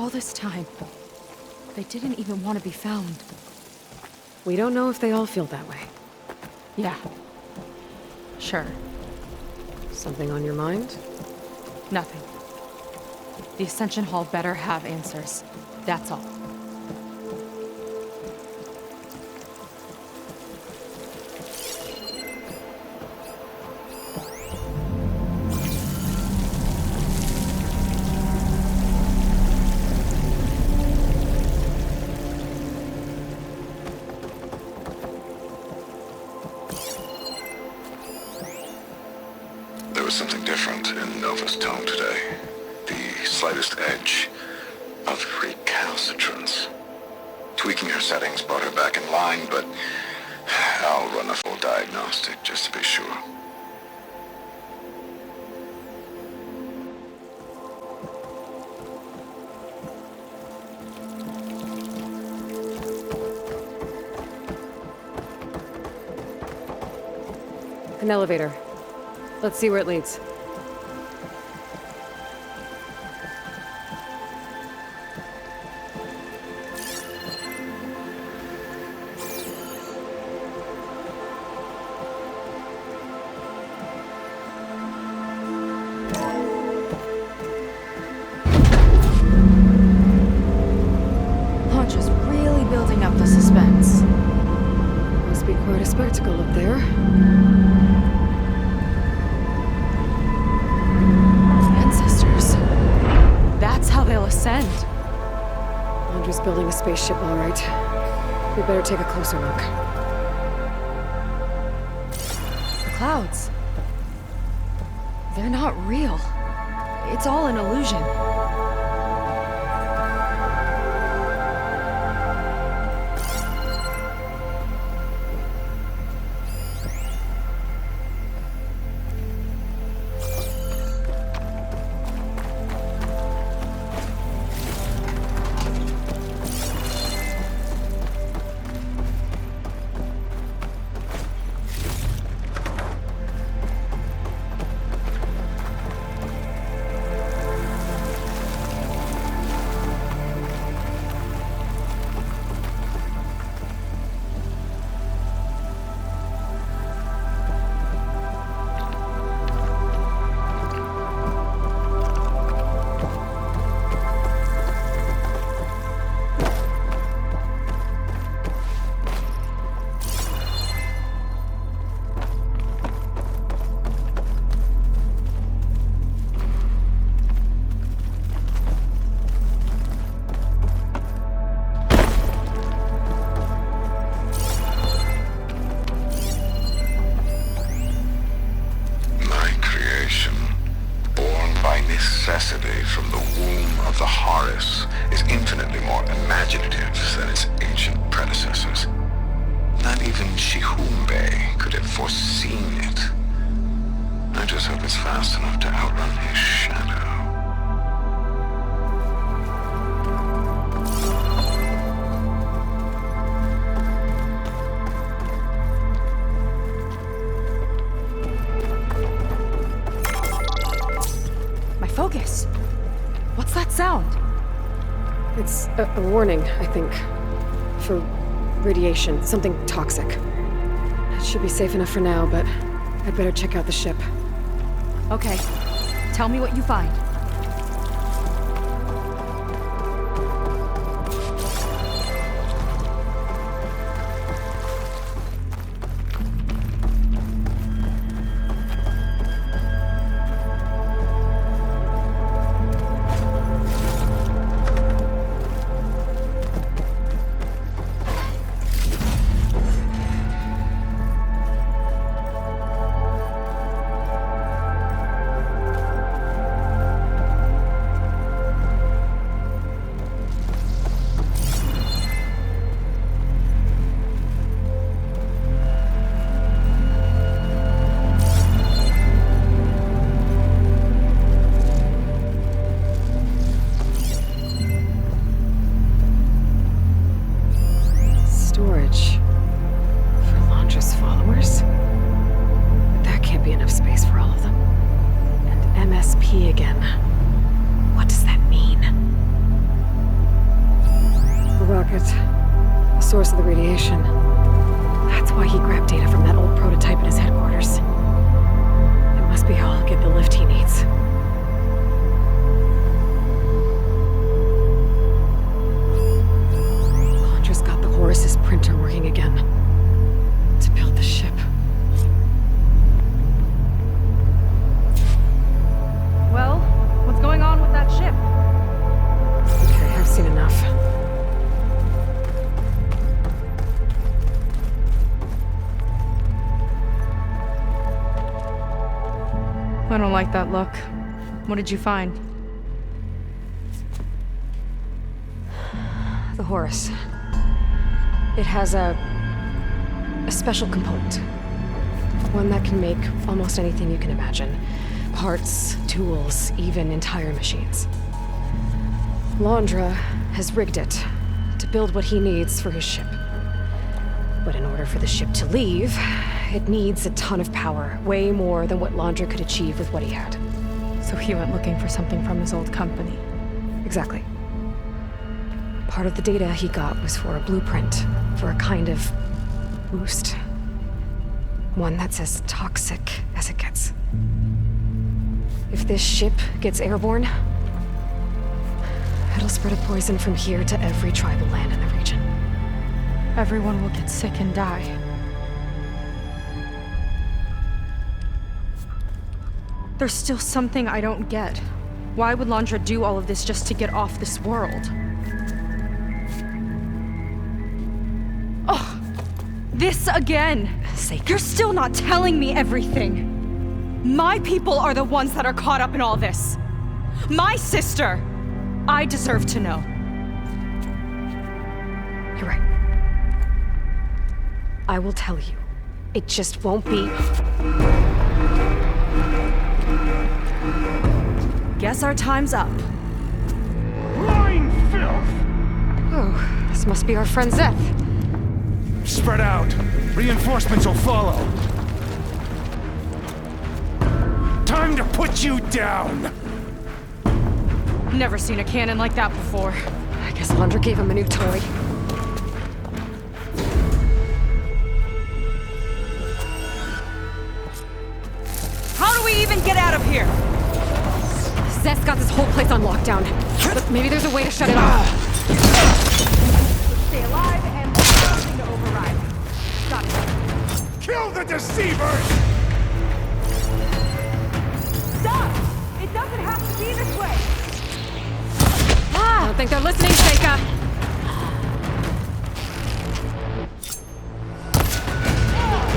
all this time, they didn't even want to be found. We don't know if they all feel that way. Yeah. Sure. Something on your mind? Nothing. The Ascension Hall better have answers. That's all. There was something different in Nova's tone today. The slightest edge of recalcitrance. Tweaking her settings brought her back in line, but I'll run a full diagnostic just to be sure. An elevator. Let's see where it leads. Launch is really building up the suspense. Must be quite a spectacle up there. Ancestors. That's how they'll ascend. Andre's building a spaceship, all right. We better take a closer look. The clouds. They're not real. It's all an illusion. Necessity from the womb of the Horus is infinitely more imaginative than its ancient predecessors. Not even Shihumbe could have foreseen it. I just hope it's fast enough to outrun his shadow. Focus. What's that sound? It's a warning, I think. For radiation, something toxic. It should be safe enough for now, but I'd better check out the ship. Okay. Tell me what you find. It's the source of the radiation. That's why he grabbed data from that old prototype at his headquarters. It must be how I'll get the lift he needs. Londra's got the Horus's printer working again. To build the ship. Well, what's going on with that ship? Okay, I've seen enough. I don't like that look. What did you find? The Horus. It has a special component. One that can make almost anything you can imagine. Parts, tools, even entire machines. Londra has rigged it to build what he needs for his ship. But in order for the ship to leave, it needs a ton of power, way more than what Londra could achieve with what he had. So he went looking for something from his old company. Exactly. Part of the data he got was for a blueprint, for a kind of boost. One that's as toxic as it gets. If this ship gets airborne, it'll spread a poison from here to every tribal land in the region. Everyone will get sick and die. There's still something I don't get. Why would Londra do all of this just to get off this world? Oh, this again! You're still not telling me everything! My people are the ones that are caught up in all this! My sister! I deserve to know. You're right. I will tell you. It just won't be... Guess our time's up. Lying filth! Oh, this must be our friend Zeth. Spread out. Reinforcements will follow. Time to put you down! Never seen a cannon like that before. I guess Londra gave him a new toy. How do we even get out of here? Zeth's got this whole place on lockdown. But maybe there's a way to shut it off. Stay alive and look for something to override. Got it. Kill the deceivers! Stop! It doesn't have to be this way! I don't think they're listening, Seika.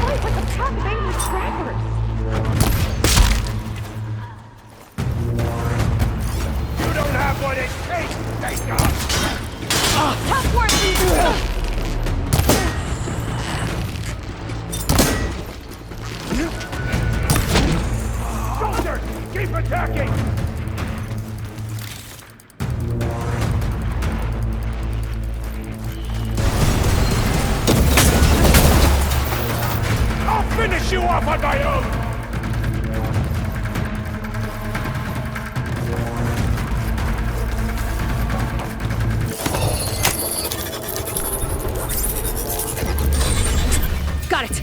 Oh, it's like a pack of angry trackers! You don't have what it takes, Seika! Tough work! Soldiers, keep attacking! I'll finish you off on my own! Got it.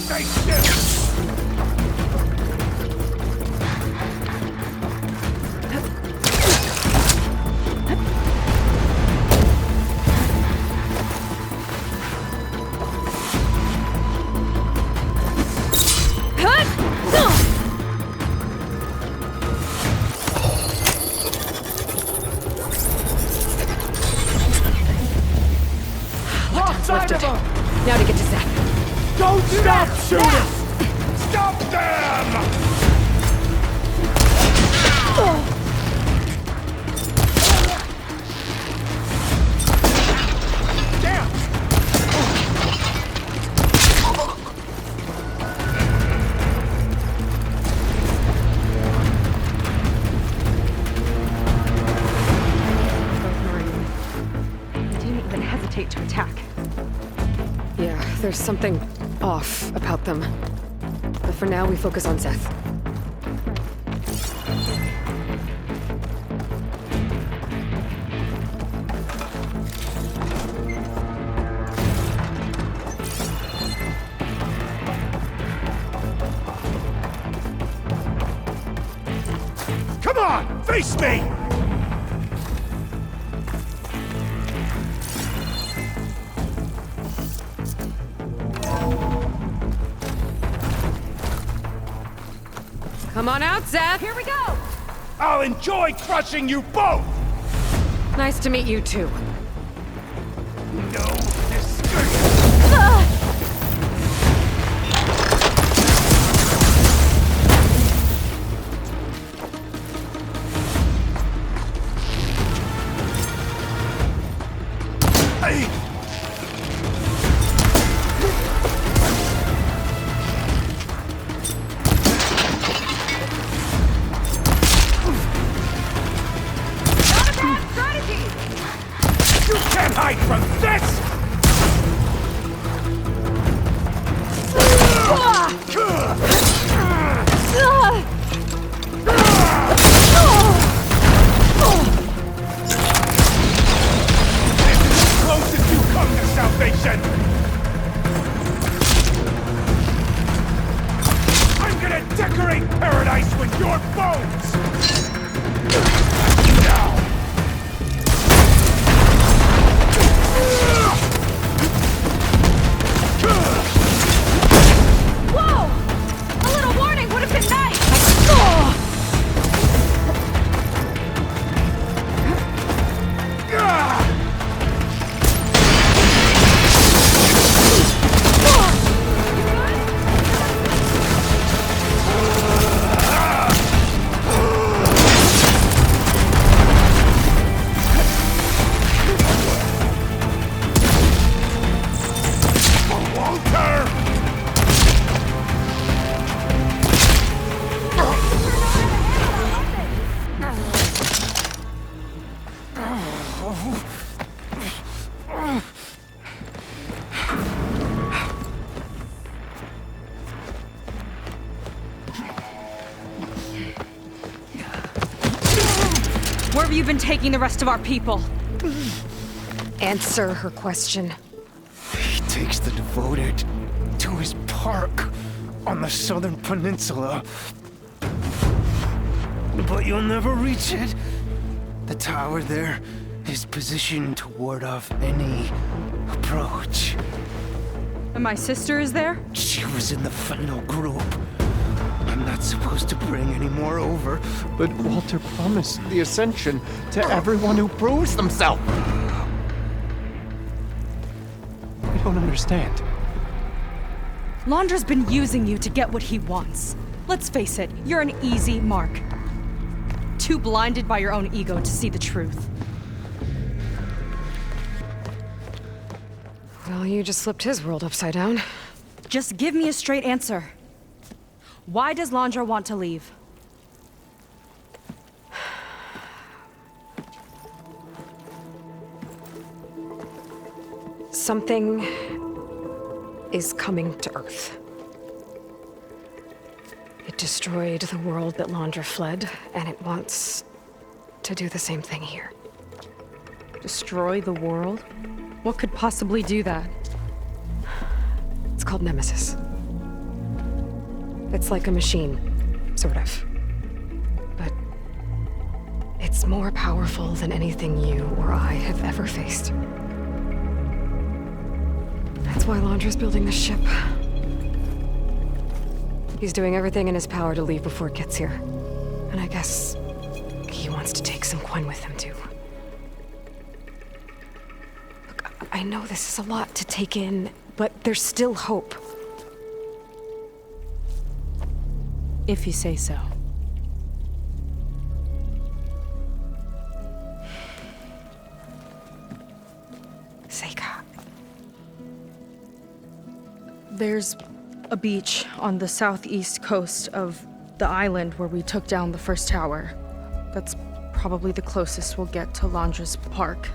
Stay still! Side of them! Now to get to Zeth. Don't stop shooting! Stop them! Damn! there's something off about them. But for now, we focus on Seth. Come on, face me! Come on out, Seth! Here we go! I'll enjoy crushing you both! Nice to meet you, too. No escape! Can't hide from this! This is as close as you come to salvation! I'm gonna decorate paradise with your bones! Now! Whoa! A little warning would have been nice! Where have you been taking the rest of our people? Answer her question. He takes the devoted to his park on the southern peninsula. But you'll never reach it. The tower there is positioned to ward off any approach. And my sister is there? She was in the final group. I'm not supposed to bring any more over. But Walter promised the Ascension to everyone who proves themselves. I don't understand. Londra's been using you to get what he wants. Let's face it, you're an easy mark. Too blinded by your own ego to see the truth. Well, you just flipped his world upside down. Just give me a straight answer. Why does Londra want to leave? Something is coming to Earth. It destroyed the world that Londra fled, and it wants to do the same thing here. Destroy the world? What could possibly do that? It's called Nemesis. It's like a machine, sort of. But it's more powerful than anything you or I have ever faced. That's why Londra's building this ship. He's doing everything in his power to leave before it gets here. And I guess he wants to take some Quen with him, too. Look, I know this is a lot to take in, but there's still hope. If you say so. Seika. There's a beach on the southeast coast of the island where we took down the first tower. That's probably the closest we'll get to Londra's park.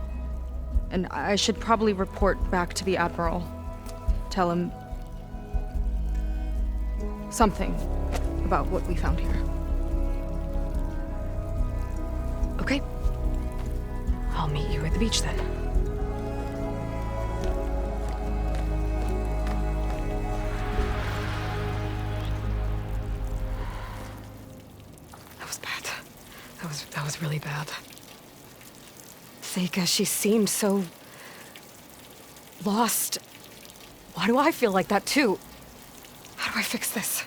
And I should probably report back to the Admiral. tell him something about what we found here. Okay. I'll meet you at the beach then. That was bad. That was really bad. Seika, she seemed so lost. Why do I feel like that too? How do I fix this?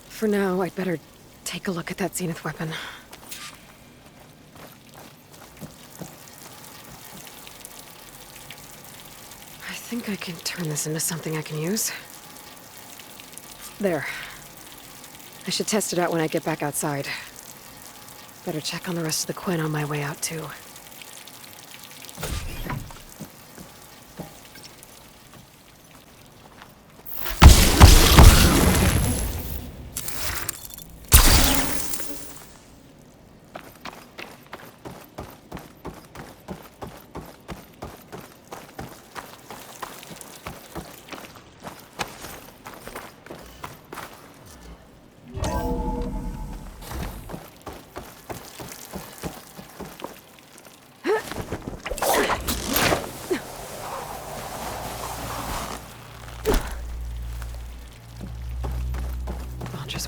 For now, I'd better take a look at that Zenith weapon. I think I can turn this into something I can use. There. I should test it out when I get back outside. Better check on the rest of the Quinn on my way out, too.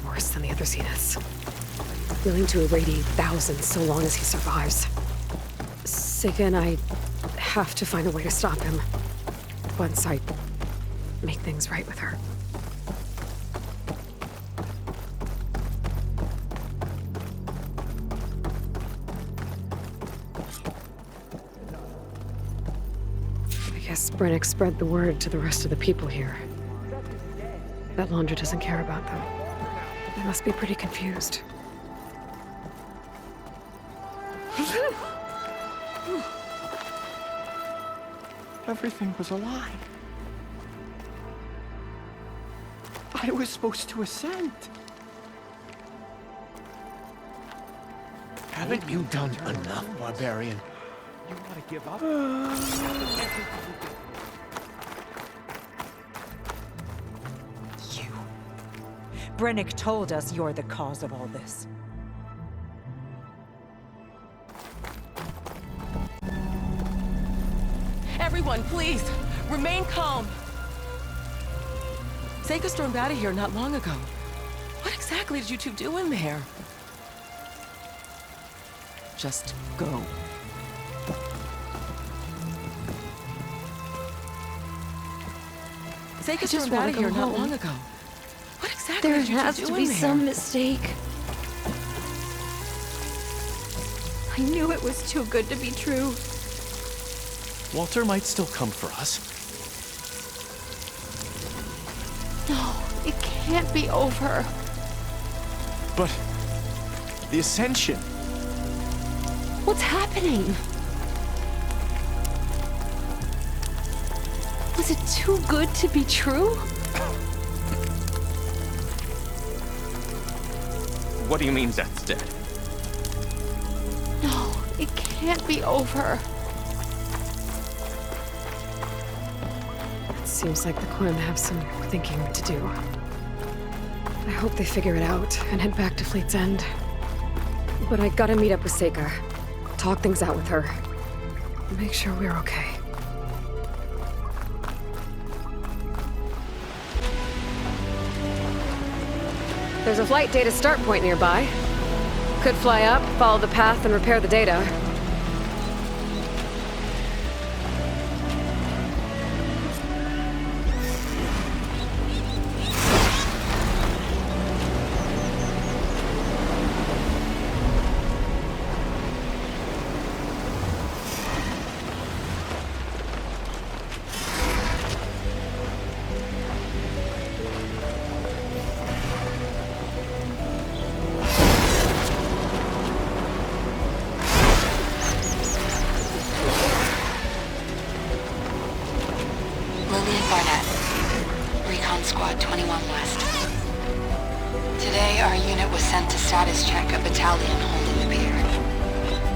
Worse than the other Zeniths. Willing to irradiate thousands so long as he survives. Seika and I have to find a way to stop him. Once I make things right with her. I guess Brennick spread the word to the rest of the people here. That Laundra doesn't care about them. They must be pretty confused. Everything was a lie. I was supposed to ascend. Haven't you done enough, barbarian? You want to give up? Brennick told us you're the cause of all this. Everyone, please, remain calm. Seika stormed out of here not long ago. What exactly did you two do in there? Just go. Seika stormed out of here not long ago. What exactly There did you has two to do be in there? some mistake. I knew it was too good to be true. Walter might still come for us. No, it can't be over. But the Ascension. What's happening? Was it too good to be true? What do you mean Zeth's dead? No, it can't be over. It seems like the Quinn have some thinking to do. I hope they figure it out and head back to Fleet's End. But I gotta meet up with Seika. Talk things out with her. Make sure we're okay. There's a flight data start point nearby. Could fly up, follow the path, and repair the data. Squad 21 West. Today, our unit was sent to status check a battalion holding the pier.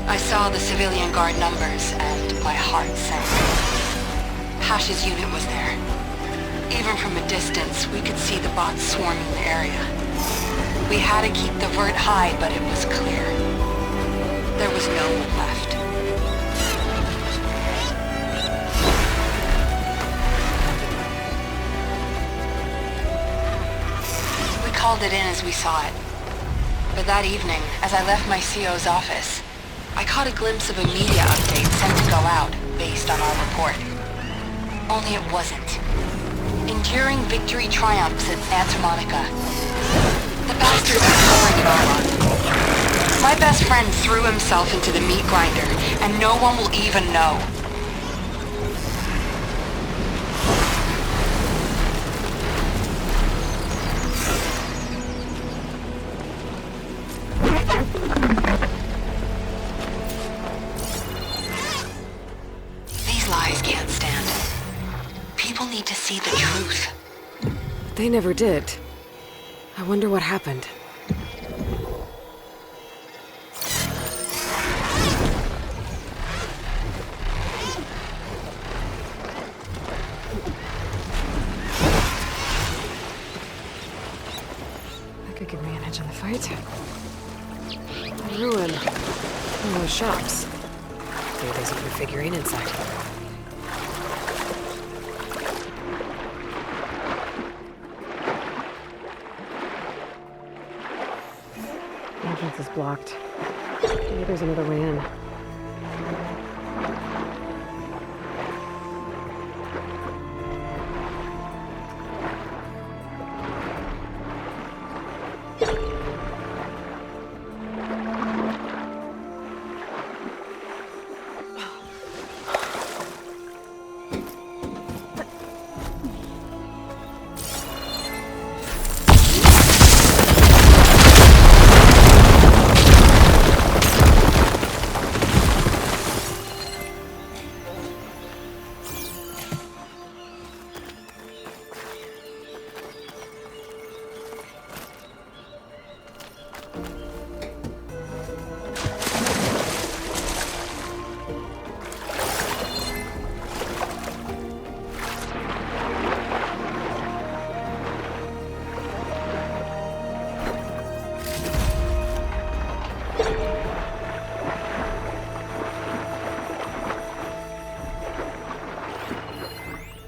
I saw the civilian guard numbers, and my heart sank. Hash's unit was there. Even from a distance, we could see the bots swarming the area. We had to keep the vert high, but it was clear. There was no one left. We called it in as we saw it. But that evening, as I left my CO's office, I caught a glimpse of a media update sent to go out based on our report. Only it wasn't. Enduring victory triumphs at Santa Monica. The bastards are covering it all up. My best friend threw himself into the meat grinder, and no one will even know. These lies can't stand. People need to see the truth. They never did. I wonder what happened. That could give me an edge in the fight. A ruin. One of those shops. Maybe there's a new figurine inside. Entrance is blocked. Maybe there's another way in.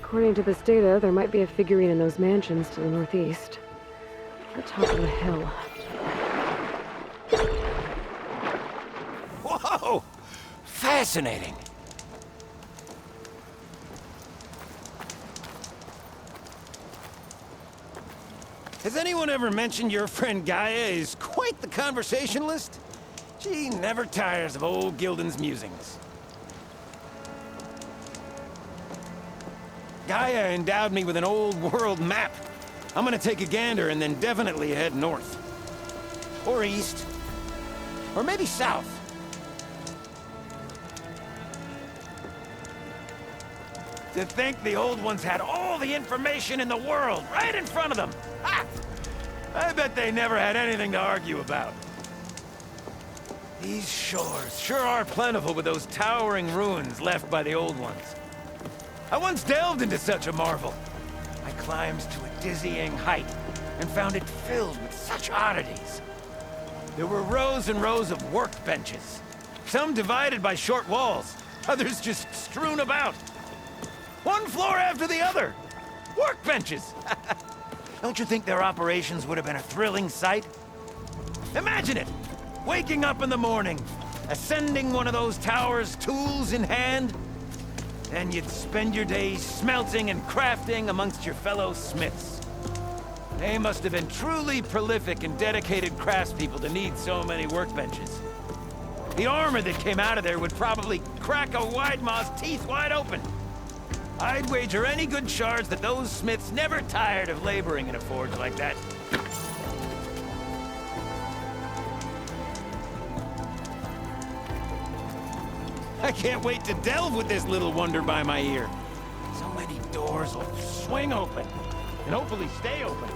According to this data, there might be a figurine in those mansions to the northeast. At the top of the hill. Whoa! Fascinating. Has anyone ever mentioned your friend Gaia is quite the conversationalist? She never tires of old Gildan's musings. Gaia endowed me with an old world map. I'm gonna take a gander and then definitely head north. Or east. Or maybe south. To think the old ones had all the information in the world right in front of them. Ha! I bet they never had anything to argue about. These shores sure are plentiful with those towering ruins left by the old ones. I once delved into such a marvel. I climbed to a dizzying height and found it filled with such oddities. There were rows and rows of workbenches, some divided by short walls, others just strewn about. One floor after the other. Workbenches! Don't you think their operations would have been a thrilling sight? Imagine it! Waking up in the morning, ascending one of those towers, tools in hand. Then you'd spend your days smelting and crafting amongst your fellow smiths. They must have been truly prolific and dedicated craftspeople to need so many workbenches. The armor that came out of there would probably crack a Widemaw's teeth wide open. I'd wager any good shards that those smiths never tired of laboring in a forge like that. I can't wait to delve with this little wonder by my ear. So many doors will swing open, and hopefully stay open.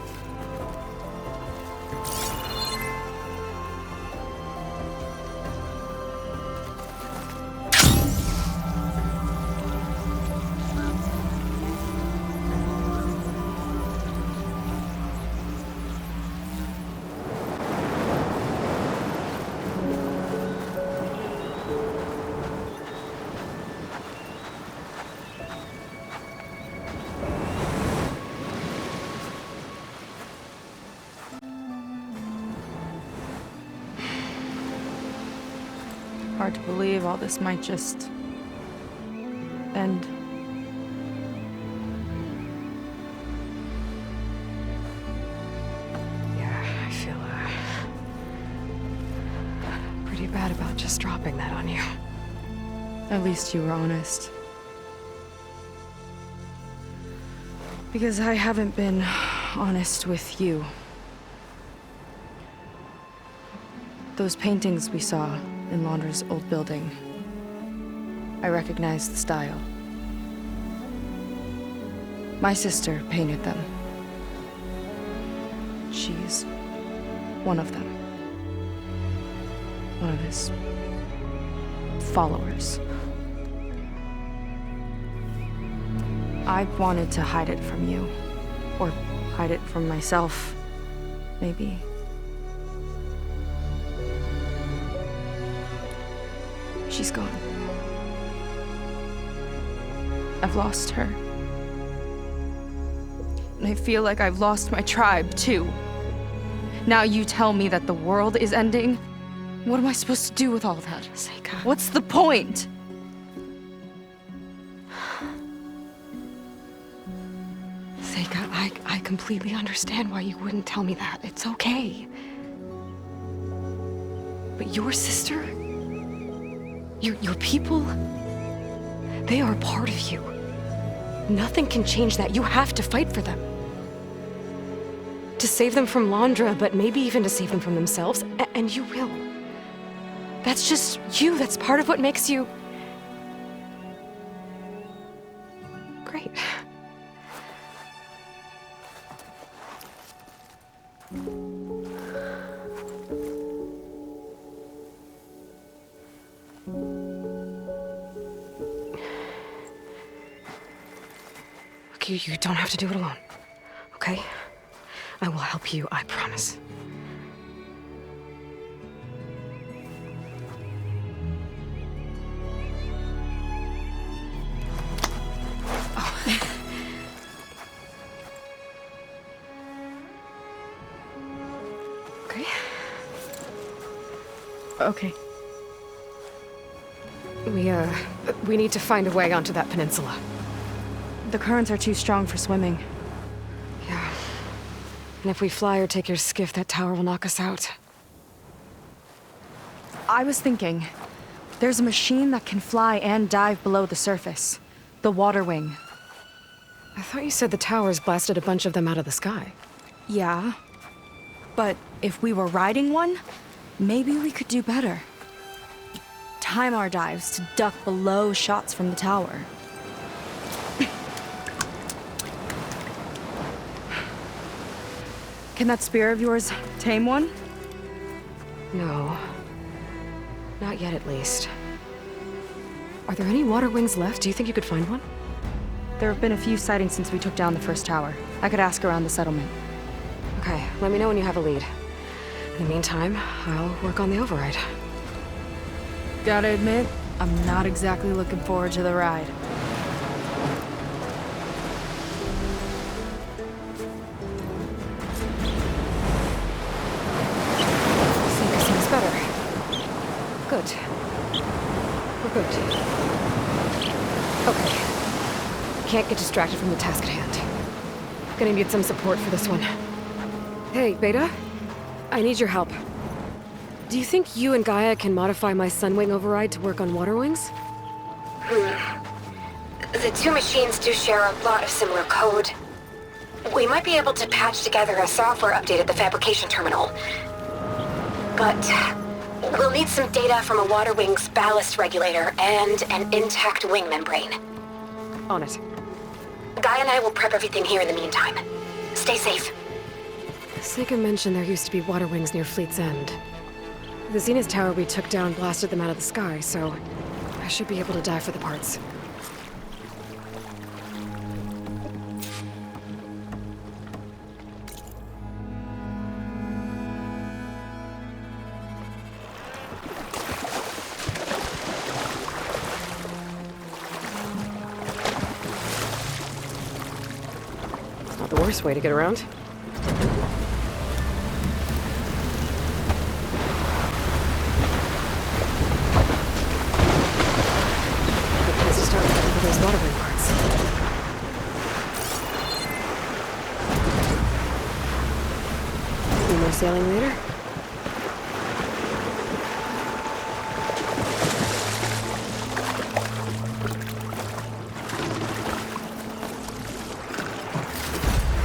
hard to believe all this might just end. Yeah, I feel pretty bad about just dropping that on you. At least you were honest. Because I haven't been honest with you. Those paintings we saw in Laundra's old building, I recognize the style. My sister painted them. She's one of them. One of his followers. I wanted to hide it from you. Or hide it from myself, maybe. She's gone. I've lost her. And I feel like I've lost my tribe, too. Now you tell me that the world is ending? What am I supposed to do with all that? Seika. What's the point? Seika, I completely understand why you wouldn't tell me that. It's okay. But your sister? Your people? They are a part of you. Nothing can change that. You have to fight for them. To save them from Laundra, but maybe even to save them from themselves, and you will. That's just you. That's part of what makes you... great. Look, you don't have to do it alone, okay? I will help you, I promise. Oh. Okay. Okay. We need to find a way onto that peninsula. The currents are too strong for swimming. Yeah. And if we fly or take your skiff, that tower will knock us out. I was thinking, there's a machine that can fly and dive below the surface. The water wing. I thought you said the towers blasted a bunch of them out of the sky. Yeah. But if we were riding one, maybe we could do better. Time our dives to duck below shots from the tower. Can that spear of yours tame one? No. Not yet, at least. Are there any water wings left? Do you think you could find one? There have been a few sightings since we took down the first tower. I could ask around the settlement. Okay, let me know when you have a lead. In the meantime, I'll work on the override. Gotta admit, I'm not exactly looking forward to the ride. Seems better. Good. We're good. Okay. Can't get distracted from the task at hand. Gonna need some support for this one. Hey, Beta? I need your help. Do you think you and Gaia can modify my Sunwing override to work on water wings? The two machines do share a lot of similar code. We might be able to patch together a software update at the fabrication terminal. But we'll need some data from a water wing's ballast regulator and an intact wing membrane. On it. Gaia and I will prep everything here in the meantime. Stay safe. Seika mentioned there used to be water wings near Fleet's End. The Zenith Tower we took down blasted them out of the sky, so I should be able to dive for the parts. It's not the worst way to get around. sailing later?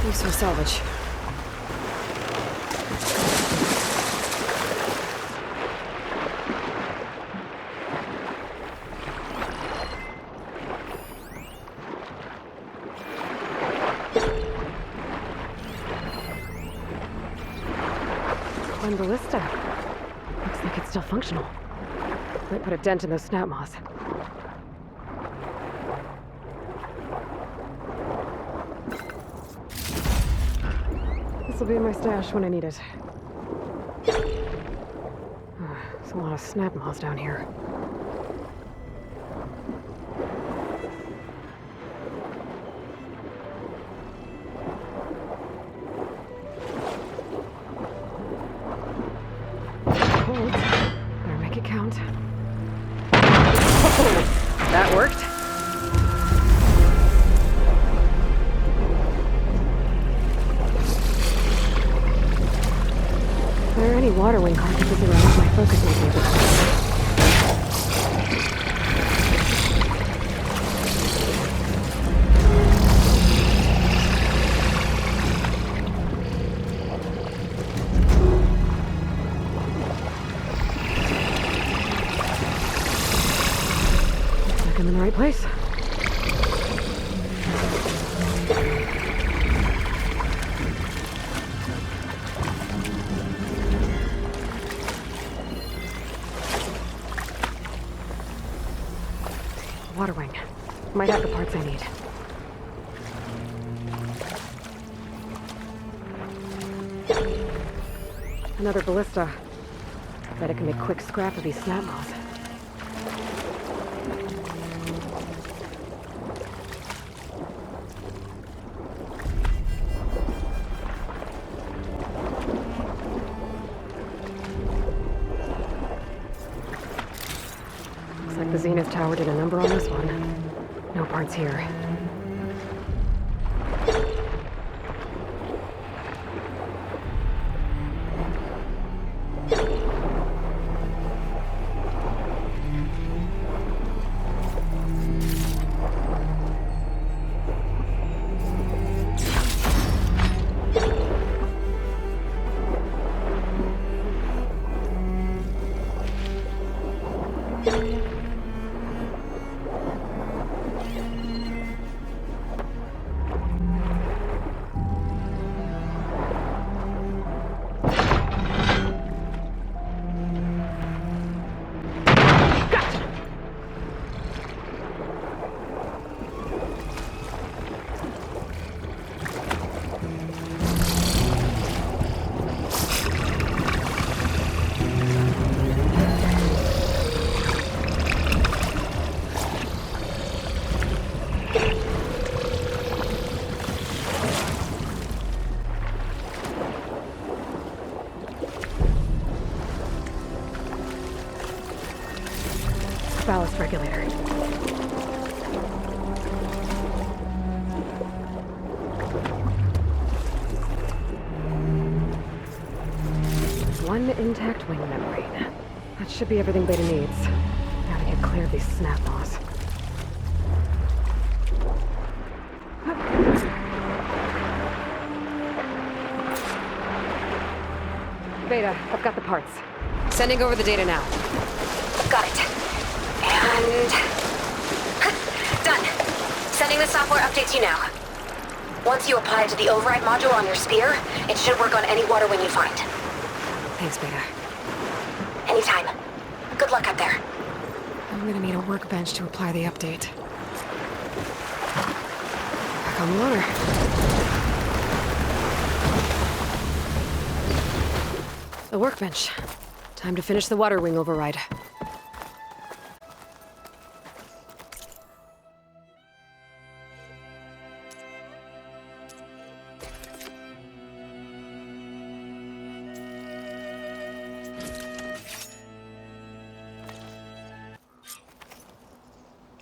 Useful salvage. One ballista. Looks like it's still functional. Might put a dent in those snap moths. This'll be in my stash when I need it. There's a lot of snap moths down here. Hold. Better make it count. Oh, that worked. If there are any water wing carcasses around, my focus may be a bit closer. I'm in the right place. Water wing. Might have the parts I need. Another ballista. Bet it can make quick scrap of these snap moths. The Zenith Tower did a number on this one. No parts here. Ballast regulator. One intact wing membrane. That should be everything Beta needs. Now to get clear of these snap moths. Beta, I've got the parts. Sending over the data now. Got it. And... done. Sending the software updates you now. Once you apply it to the override module on your spear, it should work on any water wing you find. Thanks, Beta. Anytime. Good luck out there. I'm gonna need a workbench to apply the update. Back on the water. The workbench. Time to finish the water wing override.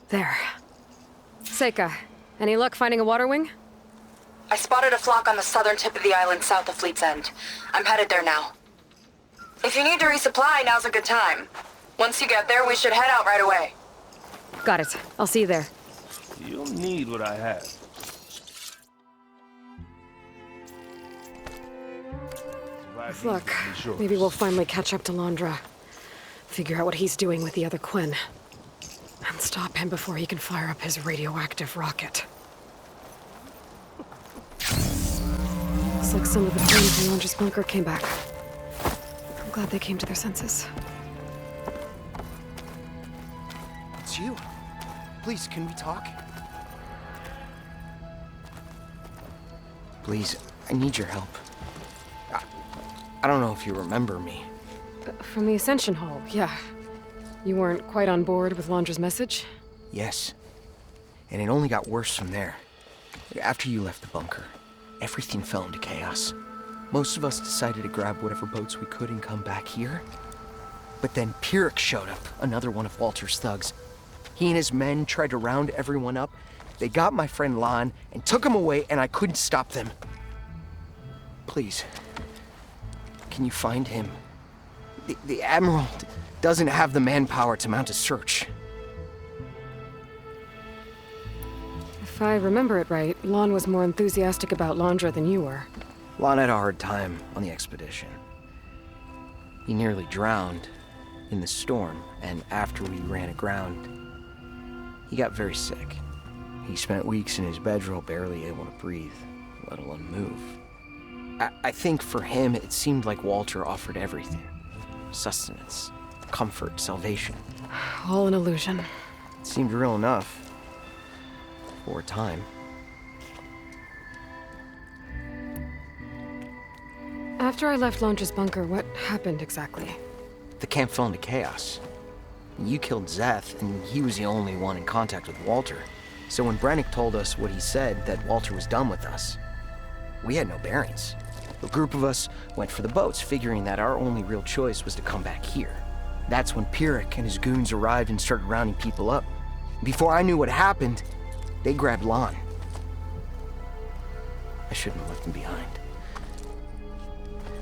There. Seika, any luck finding a water wing? I spotted a flock on the southern tip of the island south of Fleet's End. I'm headed there now. If you need to resupply, now's a good time. Once you get there, we should head out right away. Got it. I'll see you there. You'll need what I have. With luck, maybe we'll finally catch up to Londra. Figure out what he's doing with the other Quinn. And stop him before he can fire up his radioactive rocket. Looks like some of the planes in Londra's bunker came back. I'm glad they came to their senses. It's you. Please, can we talk? Please, I need your help. I don't know if you remember me. From the Ascension Hall, yeah. You weren't quite on board with Londra's message? Yes. And it only got worse from there. After you left the bunker, everything fell into chaos. Most of us decided to grab whatever boats we could and come back here. But then Pyrrhic showed up, another one of Walter's thugs. He and his men tried to round everyone up. They got my friend Lon and took him away, and I couldn't stop them. Please, can you find him? The Admiral doesn't have the manpower to mount a search. If I remember it right, Lon was more enthusiastic about Londra than you were. Lon had a hard time on the expedition. He nearly drowned in the storm, and after we ran aground, he got very sick. He spent weeks in his bedroll, barely able to breathe, let alone move. I think for him, it seemed like Walter offered everything. Sustenance, comfort, salvation. All an illusion. It seemed real enough. For a time. After I left Londra's bunker, what happened exactly? The camp fell into chaos. You killed Zeth, and he was the only one in contact with Walter. So when Brennick told us what he said, that Walter was done with us, we had no bearings. A group of us went for the boats, figuring that our only real choice was to come back here. That's when Pyrrhic and his goons arrived and started rounding people up. Before I knew what happened, they grabbed Lon. I shouldn't have left him behind.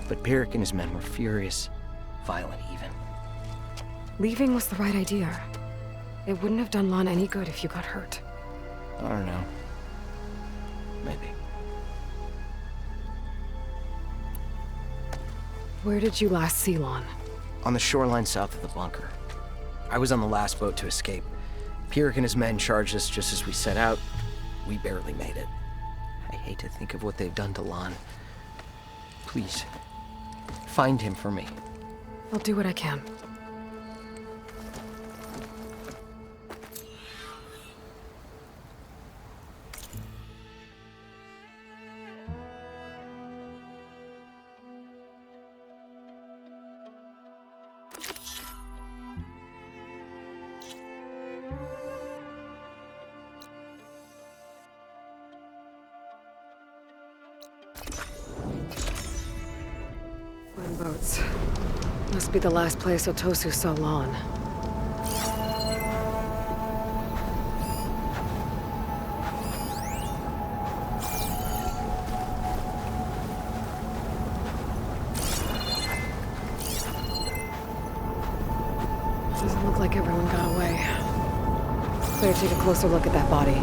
But Pyrrhic and his men were furious, violent even. Leaving was the right idea. It wouldn't have done Lon any good if you got hurt. I don't know. Maybe. Where did you last see Lon? On the shoreline south of the bunker. I was on the last boat to escape. Pyrrhic and his men charged us just as we set out. We barely made it. I hate to think of what they've done to Lon. Please, find him for me. I'll do what I can. Boats. Must be the last place Otosu saw Lon. Doesn't look like everyone got away. Better take a closer look at that body.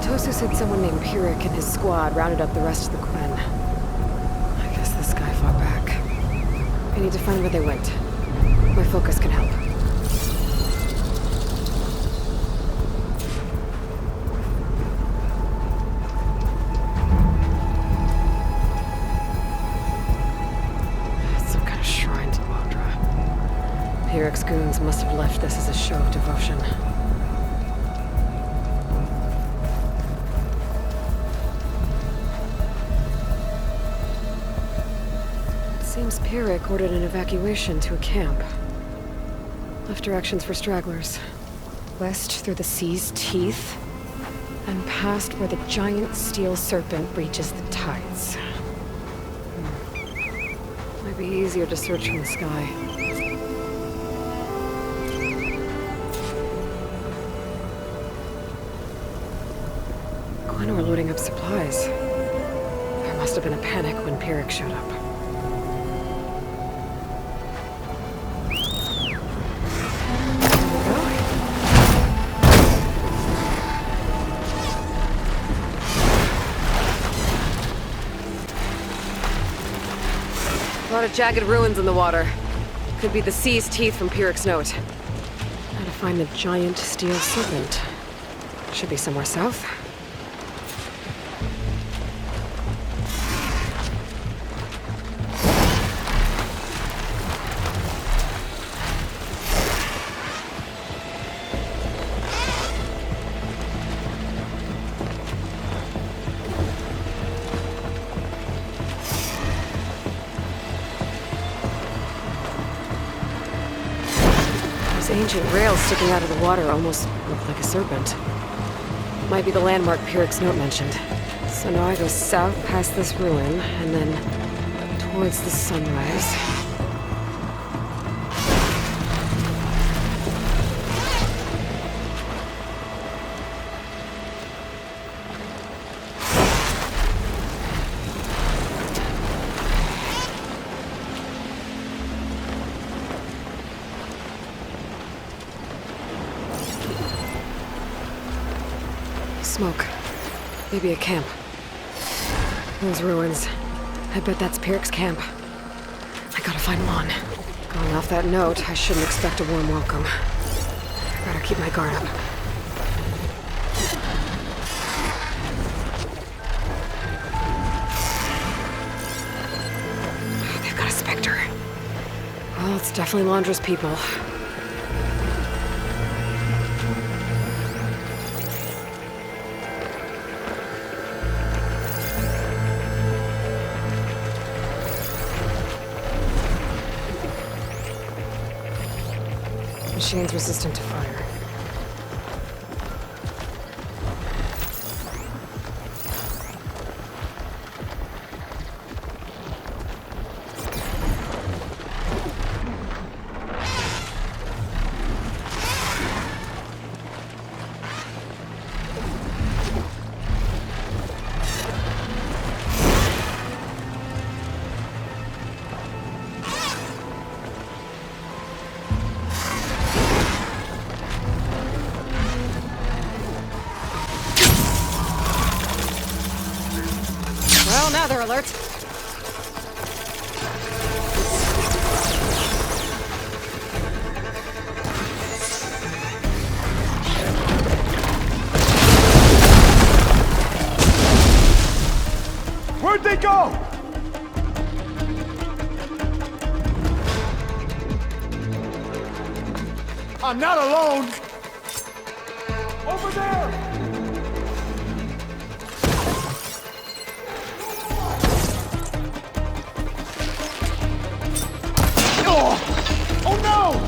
Otosu said someone named Pyrrhic and his squad rounded up the rest of the Quinn. I guess this guy fought back. I need to find where they went. My focus can help. It's some kind of shrine to Londra. Pyrrhic's goons must have left this as a show of devotion. Seems Pyrrhic ordered an evacuation to a camp. Left directions for stragglers. West through the sea's teeth, and past where the giant steel serpent reaches the tides. Might be easier to search from the sky. loading up supplies. There must have been a panic when Pyrrhic showed up. A lot of jagged ruins in the water. Could be the sea's teeth from Pyrrhic's note. Gotta find the giant steel serpent. Should be somewhere south. Ancient rails sticking out of the water almost look like a serpent. Might be the landmark Pyrrhic's note mentioned. So now I go south past this ruin, and then towards the sunrise. Smoke. Maybe a camp. Those ruins. I bet that's Pyrrhic's camp. I gotta find Lon. Going off that note, I shouldn't expect a warm welcome. Gotta keep my guard up. They've got a Spectre. Well, it's definitely Londra's people. Machine's resistant to fire. Well, now they're alert. Where'd they go? I'm not alone! Over there! Oh no!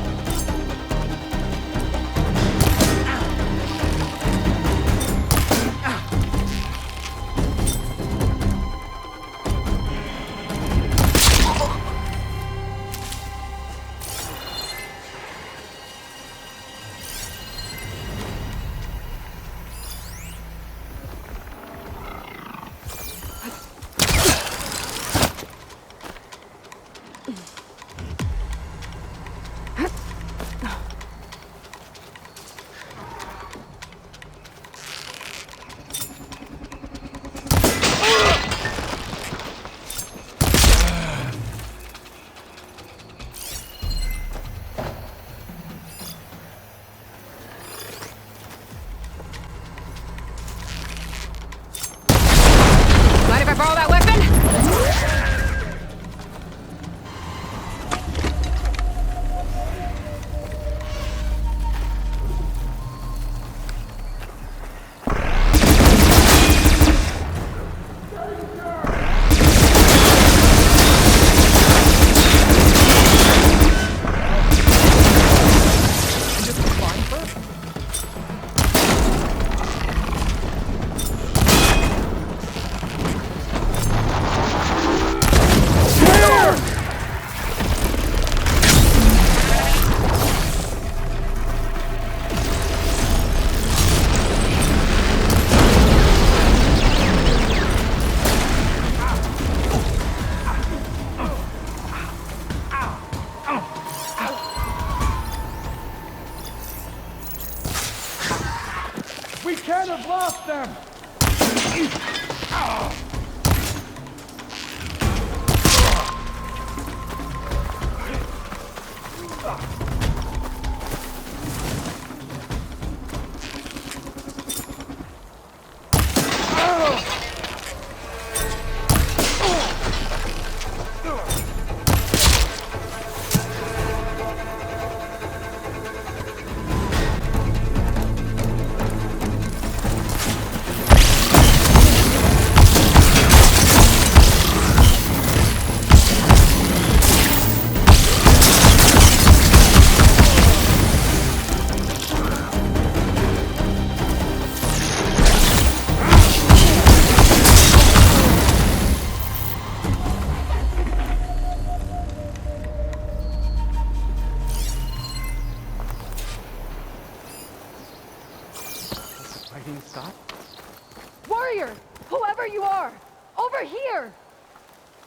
here!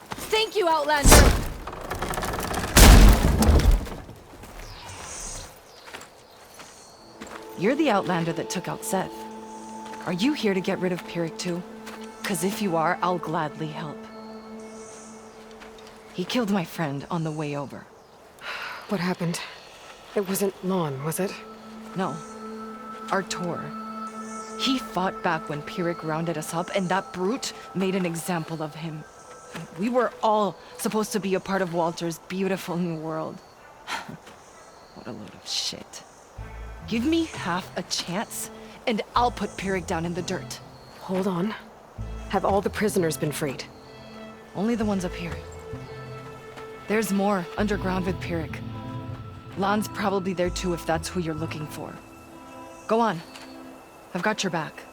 Thank you, Outlander! You're the Outlander that took out Seth. Are you here to get rid of Pyrrhic too? 'Cause if you are, I'll gladly help. He killed my friend on the way over. What happened? It wasn't Lon, was it? No. Artur. He fought back when Pyrrhic rounded us up, and that brute made an example of him. We were all supposed to be a part of Walter's beautiful new world. What a load of shit. Give me half a chance, and I'll put Pyrrhic down in the dirt. Hold on. Have all the prisoners been freed? Only the ones up here. There's more underground with Pyrrhic. Lon's probably there too if that's who you're looking for. Go on. I've got your back.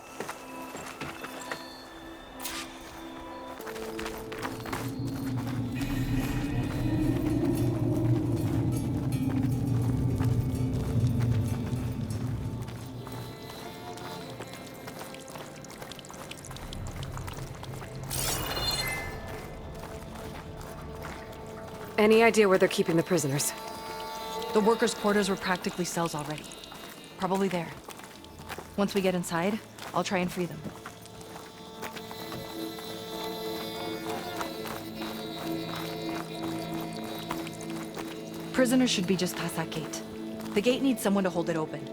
Any idea where they're keeping the prisoners? The workers' quarters were practically cells already. Probably there. Once we get inside, I'll try and free them. Prisoners should be just past that gate. The gate needs someone to hold it open.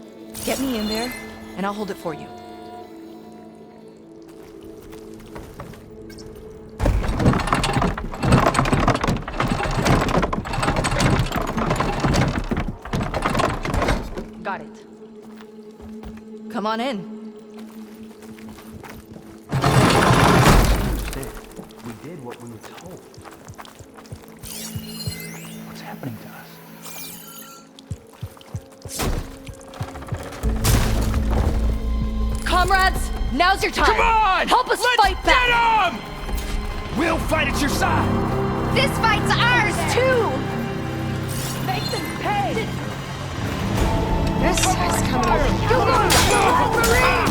Get me in there, and I'll hold it for you. Got it. Come on in. We did what we were told. What's happening to us? Comrades, now's your time! Come on! Help us Let's fight back! get 'em! We'll fight at your side! This fight's ours, too! Make them pay! This is coming over. Go, go, go! Marine!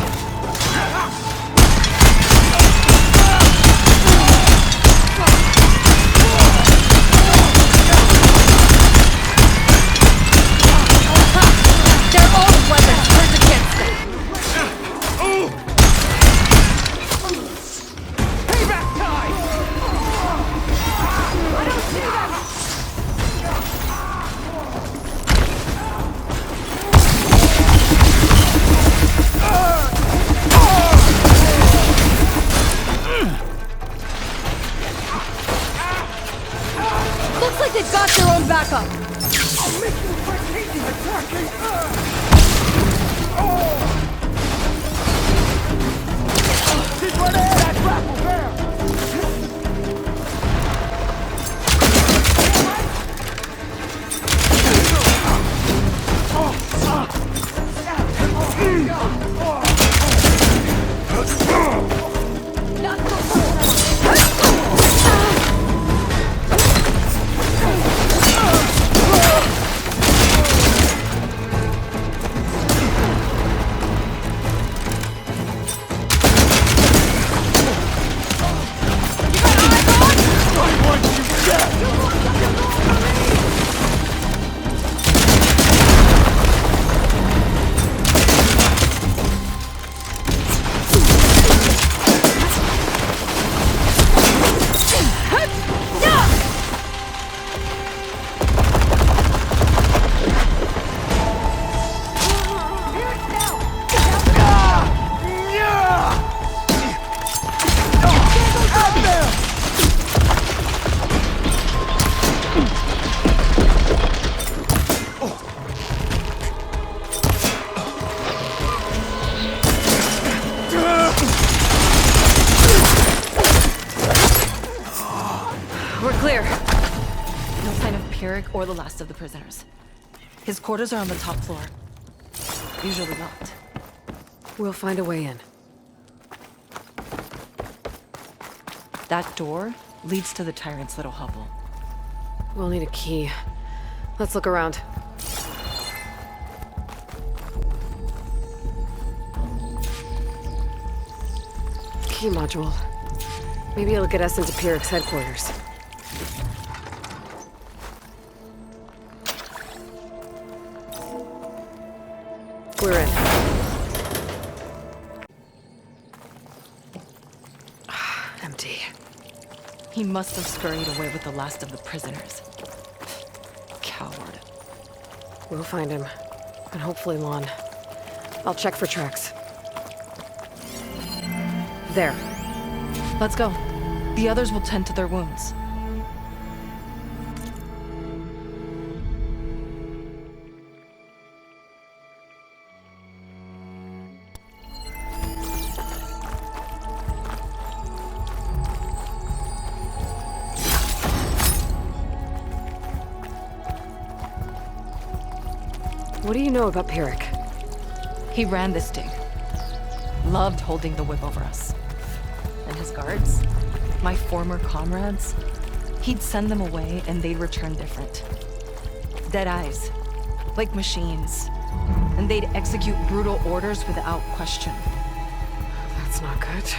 Their own weapons turned against them. Payback time! I don't see them! Looks like they've got their own backup. Or the last of the prisoners. His quarters are on the top floor. Usually locked. We'll find a way in. That door leads to the Tyrant's little hovel. We'll need a key. Let's look around. Key module. Maybe it'll get us into Pyrek's headquarters. We're in. Empty. He must have scurried away with the last of the prisoners. Coward. We'll find him. And hopefully Lon. I'll check for tracks. There. Let's go. The others will tend to their wounds. What do you know about Pyrrhic? He ran this dig. Loved holding the whip over us. And his guards? My former comrades? He'd send them away and they'd return different. Dead eyes. Like machines. And they'd execute brutal orders without question. That's not good.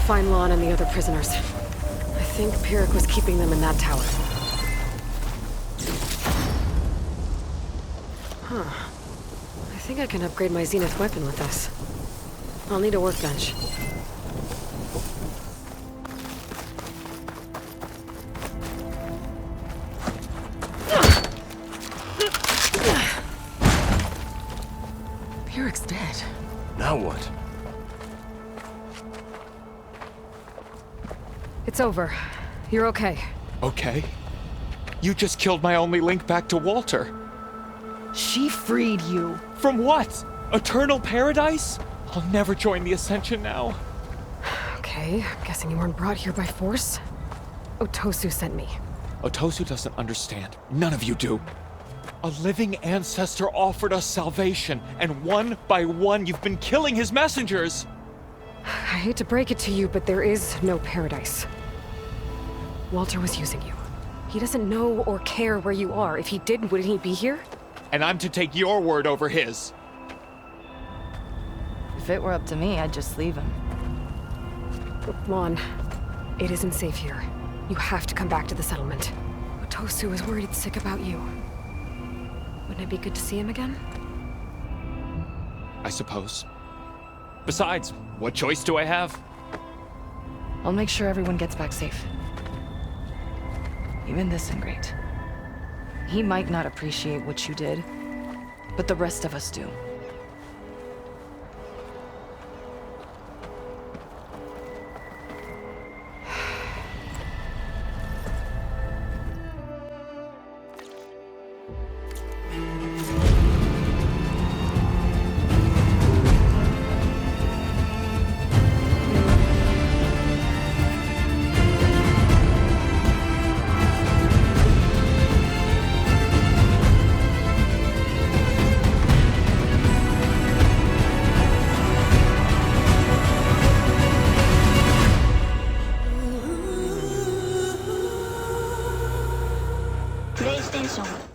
Find Lon and the other prisoners. I think Pyrrhic was keeping them in that tower. Huh. I think I can upgrade my Zenith weapon with this. I'll need a workbench. Pyrrhic's dead. Now what? It's over. You're okay. Okay? You just killed my only link back to Walter. She freed you. From what? Eternal paradise? I'll never join the Ascension now. Okay, I'm guessing you weren't brought here by force. Otosu sent me. Otosu doesn't understand. None of you do. A living ancestor offered us salvation, and one by one you've been killing his messengers! I hate to break it to you, but there is no paradise. Walter was using you. He doesn't know or care where you are. If he did, wouldn't he be here? And I'm to take your word over his. If it were up to me, I'd just leave him. Lon, it isn't safe here. You have to come back to the settlement. Otosu is worried sick about you. Wouldn't it be good to see him again? I suppose. Besides, what choice do I have? I'll make sure everyone gets back safe. Even this ingrate. He might not appreciate what you did, but the rest of us do. テーション